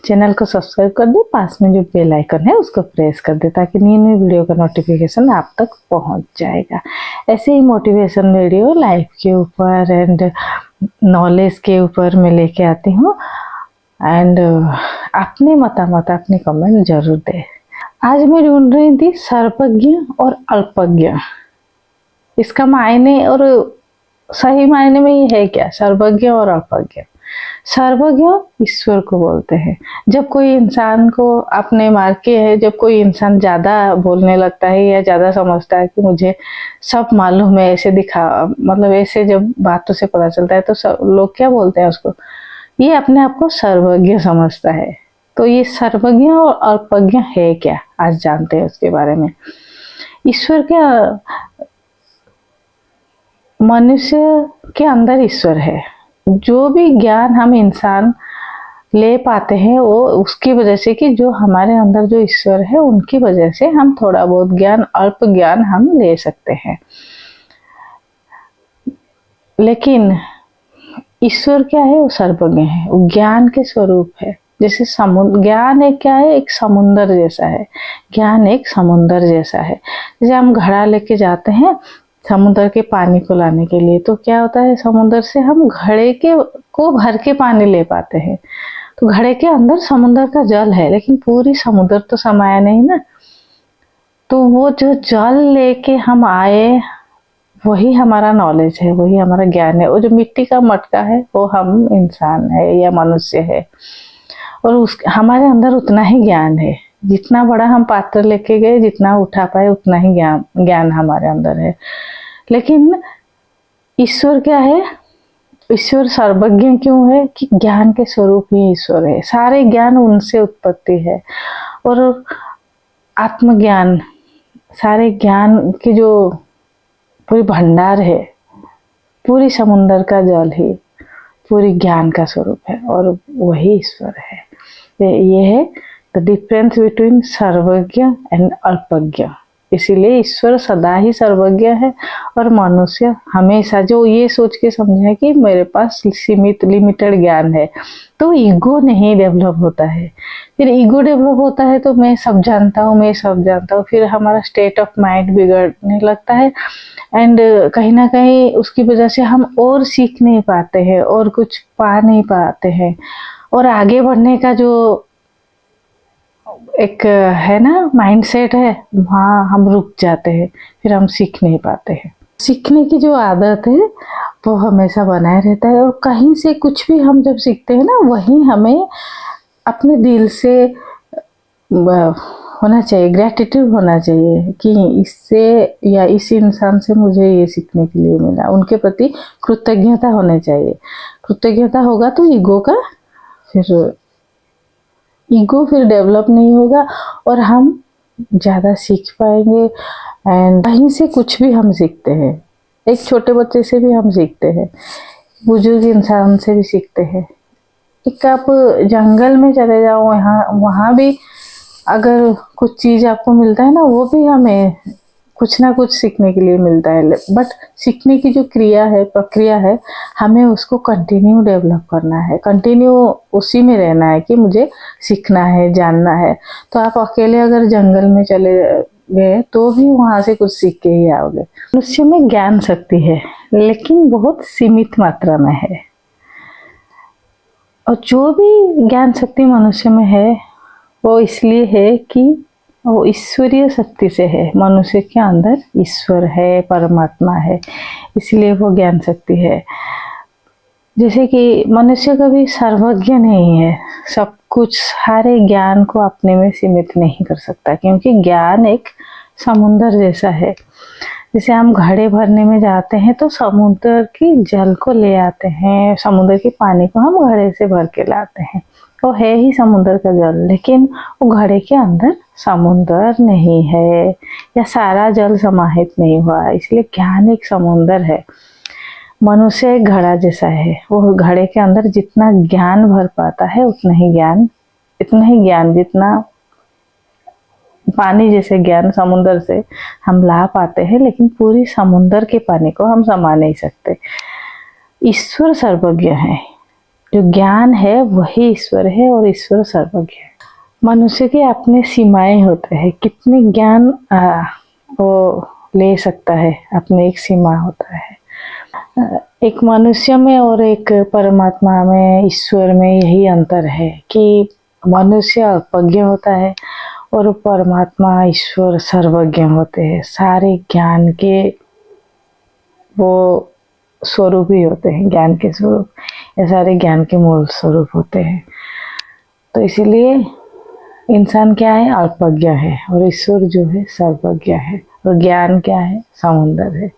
Channel को subscribe कर दे, पास में जो बेल आइकन है उसको प्रेस कर दे ताकि नई नई वीडियो का नोटिफिकेशन आप तक पहुंच जाएगा। ऐसे ही मोटिवेशन वीडियो लाइफ के ऊपर एंड नॉलेज के ऊपर मैं लेके आती हूँ एंड अपने मतामत अपने कमेंट जरूर दे। आज मैं ढूंढ रही थी सर्वज्ञ और अल्पज्ञ, इसका मायने और सही मायने में ये है क्या, सर्वज्ञ और अल्पज्ञ। सर्वज्ञ ईश्वर को बोलते हैं। जब कोई इंसान को अपने मार्के है, जब कोई इंसान ज्यादा बोलने लगता है या ज्यादा समझता है कि मुझे सब मालूम है, ऐसे मतलब ऐसे जब बातों से पता चलता है तो सब लोग क्या बोलते हैं उसको, ये अपने आप को सर्वज्ञ समझता है। तो ये सर्वज्ञ और अल्पज्ञ है क्या, आज जानते हैं उसके बारे में। ईश्वर क्या, मनुष्य के अंदर ईश्वर है। जो भी ज्ञान हम इंसान ले पाते हैं वो उसकी वजह से कि जो हमारे अंदर जो ईश्वर है उनकी वजह से हम थोड़ा बहुत ज्ञान, अल्प ज्ञान हम ले सकते हैं। लेकिन ईश्वर क्या है, वो सर्वज्ञ है, वो ज्ञान के स्वरूप है। जैसे समुद्र, ज्ञान एक क्या है, एक समुंदर जैसा है। ज्ञान एक समुंदर जैसा है। जैसे हम घड़ा लेके जाते हैं समुद्र के पानी को लाने के लिए, तो क्या होता है, समुद्र से हम घड़े के को भर के पानी ले पाते हैं। तो घड़े के अंदर समुद्र का जल है, लेकिन पूरी समुद्र तो समाया नहीं ना। तो वो जो जल लेके हम आए वही हमारा नॉलेज है, वही हमारा ज्ञान है। वो जो मिट्टी का मटका है वो हम इंसान है या मनुष्य है, और उस हमारे अंदर उतना ही ज्ञान है। जितना बड़ा हम पात्र लेके गए, जितना उठा पाए उतना ही ज्ञान हमारे अंदर है। लेकिन ईश्वर क्या है, ईश्वर सर्वज्ञ क्यों है कि ज्ञान के स्वरूप ही ईश्वर है। सारे ज्ञान उनसे उत्पत्ति है। और आत्मज्ञान, सारे ज्ञान की जो पूरी भंडार है, पूरी समुंदर का जल ही पूरी ज्ञान का स्वरूप है, और वही ईश्वर है। ये है द डिफरेंस बिटवीन सर्वज्ञ एंड अल्पज्ञ। इसीलिए ईश्वर सदा ही सर्वज्ञ है और मनुष्य हमेशा जो ये सोच के समझे कि मेरे पास सीमित लिमिटेड ज्ञान है, तो ईगो नहीं डेवलप होता है। फिर ईगो डेवलप होता है तो मैं सब जानता हूँ, मैं सब जानता हूँ, फिर हमारा स्टेट ऑफ माइंड बिगड़ने लगता है एंड कहीं ना कहीं उसकी वजह से हम और सीख नहीं पाते हैं और कुछ पा नहीं पाते हैं, और आगे बढ़ने का जो एक है ना माइंडसेट है, वहाँ हम रुक जाते हैं, फिर हम सीख नहीं पाते हैं। सीखने की जो आदत है वो हमेशा बनाए रहता है, और कहीं से कुछ भी हम जब सीखते हैं ना, वहीं हमें अपने दिल से होना चाहिए, ग्रेटिट्यूड होना चाहिए कि इससे या इस इंसान से मुझे ये सीखने के लिए मिला। उनके प्रति कृतज्ञता होनी चाहिए। कृतज्ञता होगा तो ईगो फिर डेवलप नहीं होगा और हम ज़्यादा सीख पाएंगे। एंड कहीं से कुछ भी हम सीखते हैं, एक छोटे बच्चे से भी हम सीखते हैं, बुजुर्ग इंसान से भी सीखते हैं। एक आप जंगल में चले जाओ, वहाँ भी अगर कुछ चीज़ आपको मिलता है ना, वो भी हमें कुछ ना कुछ सीखने के लिए मिलता है। बट सीखने की जो प्रक्रिया है, हमें उसको कंटिन्यू डेवलप करना है, कंटिन्यू उसी में रहना है कि मुझे सीखना है, जानना है। तो आप अकेले अगर जंगल में चले गए तो भी वहाँ से कुछ सीख के ही आओगे। मनुष्य में ज्ञान शक्ति है, लेकिन बहुत सीमित मात्रा में है। और जो भी ज्ञान शक्ति मनुष्य में है वो इसलिए है कि वो ईश्वरीय शक्ति से है। मनुष्य के अंदर ईश्वर है, परमात्मा है, इसलिए वो ज्ञान शक्ति है। जैसे कि मनुष्य कभी सर्वज्ञ नहीं है, सब कुछ सारे ज्ञान को अपने में सीमित नहीं कर सकता, क्योंकि ज्ञान एक समुंदर जैसा है। जैसे हम घड़े भरने में जाते हैं तो समुद्र की जल को ले आते हैं, समुद्र के पानी को हम घड़े से भर के लाते हैं, वो है ही समुद्र का जल, लेकिन वो घड़े के अंदर समुद्र नहीं है या सारा जल समाहित नहीं हुआ, इसलिए ज्ञान एक समुद्र है। मनुष्य एक घड़ा जैसा है, वो घड़े के अंदर जितना ज्ञान भर पाता है इतना ही ज्ञान जितना पानी जैसे ज्ञान समुद्र से हम ला पाते हैं, लेकिन पूरी समुद्र के पानी को हम समा नहीं सकते। ईश्वर सर्वज्ञ है, जो ज्ञान है वही ईश्वर है और ईश्वर सर्वज्ञ है। मनुष्य के अपने सीमाएं होते हैं, कितने ज्ञान वो ले सकता है, अपने एक सीमा होता है। एक मनुष्य में और एक परमात्मा में, ईश्वर में यही अंतर है कि मनुष्य अल्पज्ञ होता है और परमात्मा ईश्वर सर्वज्ञ होते हैं। सारे ज्ञान के वो स्वरूप ही होते हैं, ज्ञान के स्वरूप, ये सारे ज्ञान के मूल स्वरूप होते हैं। तो इसीलिए इंसान क्या है, अल्पज्ञ है, और ईश्वर जो है सर्वज्ञ है, और ज्ञान क्या है, समुंदर है।